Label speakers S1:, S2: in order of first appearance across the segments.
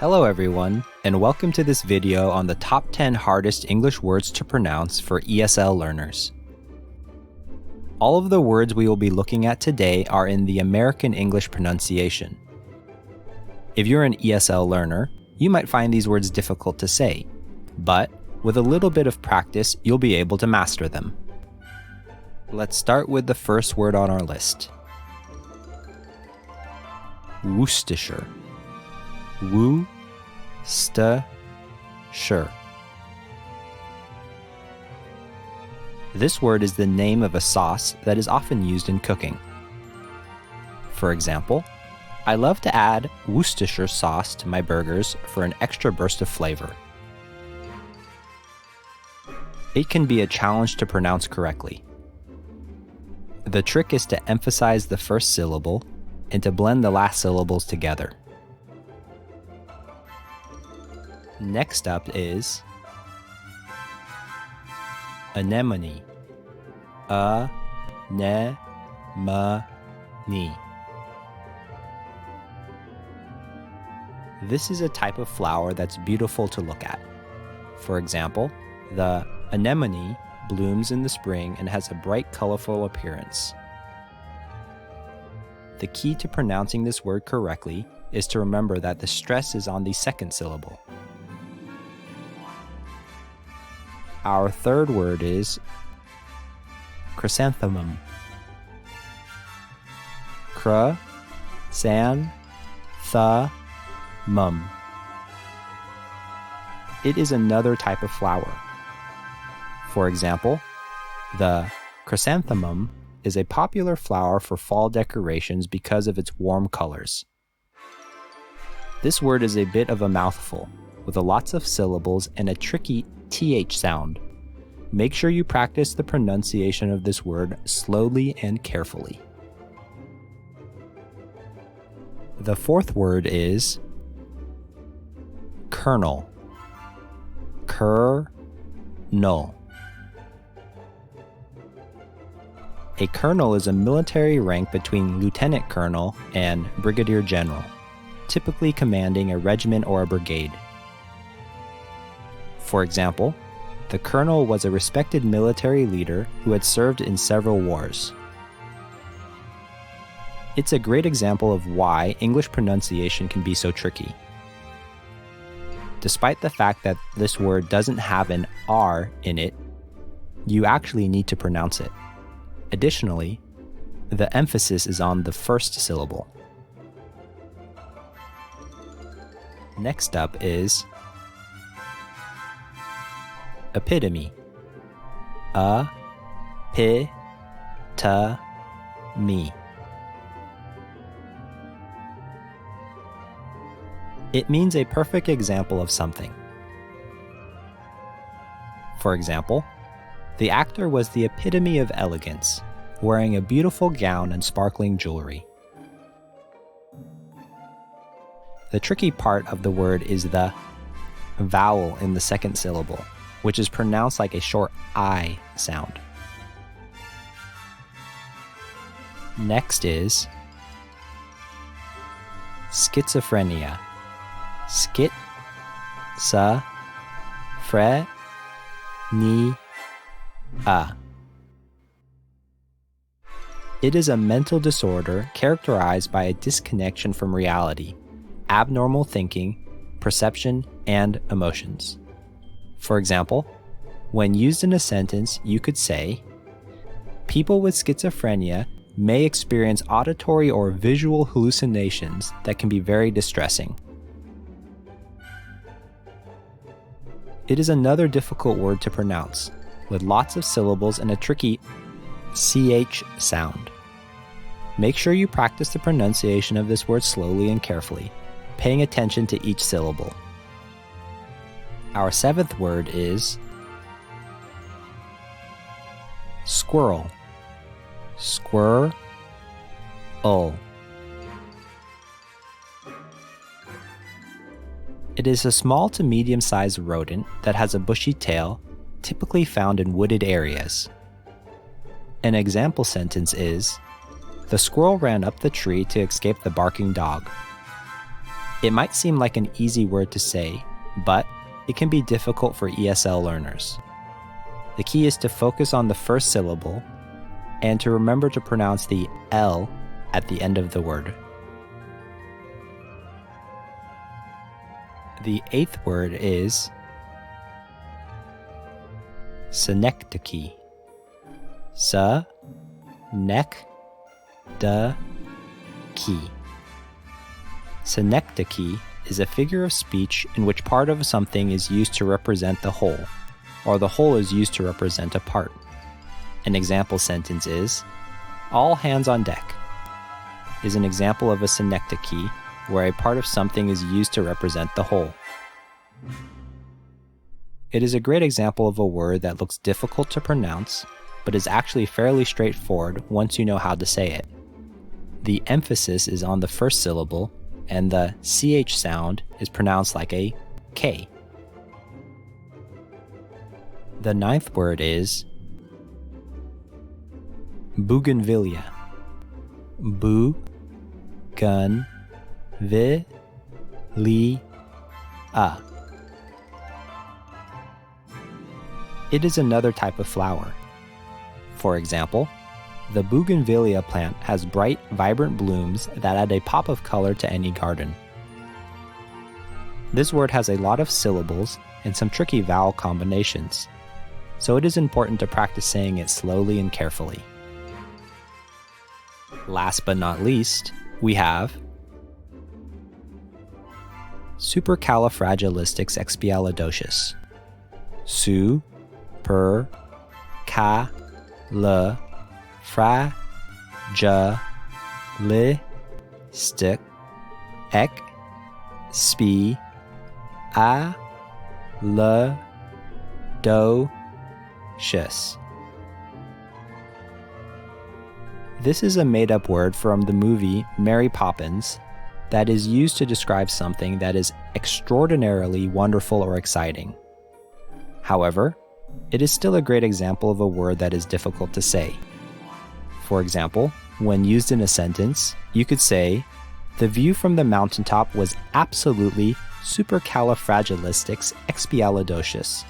S1: Hello everyone, and welcome to this video on the top 10 hardest English words to pronounce for ESL learners. All of the words we will be looking at today are in the American English pronunciation. If you're an ESL learner, you might find these words difficult to say, but with a little bit of practice, you'll be able to master them. Let's start with the first word on our list. Worcestershire. Worcestershire. This word is the name of a sauce that is often used in cooking. For example, I love to add Worcestershire sauce to my burgers for an extra burst of flavor. It can be a challenge to pronounce correctly. The trick is to emphasize the first syllable and to blend the last syllables together. Next up is anemone. Anemone. This is a type of flower that's beautiful to look at. For example, the anemone blooms in the spring and has a bright, colorful appearance. The key to pronouncing this word correctly is to remember that the stress is on the second syllable. Our third word is chrysanthemum. Chrysanthemum. It is another type of flower. For example, the chrysanthemum is a popular flower for fall decorations because of its warm colors. This word is a bit of a mouthful, with lots of syllables and a tricky TH sound. Make sure you practice the pronunciation of this word slowly and carefully. The fourth word is colonel. Colonel. A colonel is a military rank between lieutenant colonel and brigadier general, typically commanding a regiment or a brigade. For example, the colonel was a respected military leader who had served in several wars. It's a great example of why English pronunciation can be so tricky. Despite the fact that this word doesn't have an R in it, you actually need to pronounce it. Additionally, the emphasis is on the first syllable. Next up is epitome. Epitome. It means a perfect example of something. For example, the actor was the epitome of elegance, wearing a beautiful gown and sparkling jewelry. The tricky part of the word is the vowel in the second syllable, which is pronounced like a short I sound. Next is schizophrenia. Schizophrenia. It is a mental disorder characterized by a disconnection from reality, abnormal thinking, perception, and emotions. For example, when used in a sentence, you could say, people with schizophrenia may experience auditory or visual hallucinations that can be very distressing. It is another difficult word to pronounce, with lots of syllables and a tricky CH sound. Make sure you practice the pronunciation of this word slowly and carefully, paying attention to each syllable. Our seventh word is squirrel. Squirrel. It is a small to medium-sized rodent that has a bushy tail, typically found in wooded areas. An example sentence is, the squirrel ran up the tree to escape the barking dog. It might seem like an easy word to say, but it can be difficult for ESL learners. The key is to focus on the first syllable and to remember to pronounce the L at the end of the word. The 8th word is synecdoche. Synecdoche. Synecdoche is a figure of speech in which part of something is used to represent the whole, or the whole is used to represent a part. An example sentence is, "All hands on deck," is an example of a synecdoche where a part of something is used to represent the whole. It is a great example of a word that looks difficult to pronounce, but is actually fairly straightforward once you know how to say it. The emphasis is on the first syllable, and the CH sound is pronounced like a K. The 9th word is bougainvillea. Bougainvillea. It is another type of flower. For example, the bougainvillea plant has bright, vibrant blooms that add a pop of color to any garden. This word has a lot of syllables and some tricky vowel combinations, so it is important to practice saying it slowly and carefully. Last but not least, we have supercalifragilisticexpialidocious. Supercalifragilisticexpialidocious. This is a made-up word from the movie Mary Poppins that is used to describe something that is extraordinarily wonderful or exciting. However, it is still a great example of a word that is difficult to say. For example, when used in a sentence, you could say, "The view from the mountaintop was absolutely supercalifragilisticexpialidocious.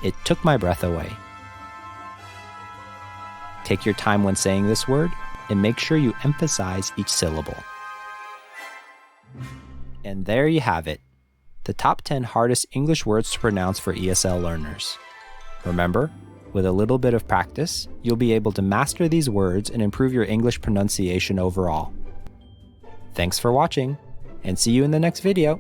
S1: It took my breath away." Take your time when saying this word, and make sure you emphasize each syllable. And there you have it, the top 10 hardest English words to pronounce for ESL learners. Remember, with a little bit of practice, you'll be able to master these words and improve your English pronunciation overall. Thanks for watching, and see you in the next video.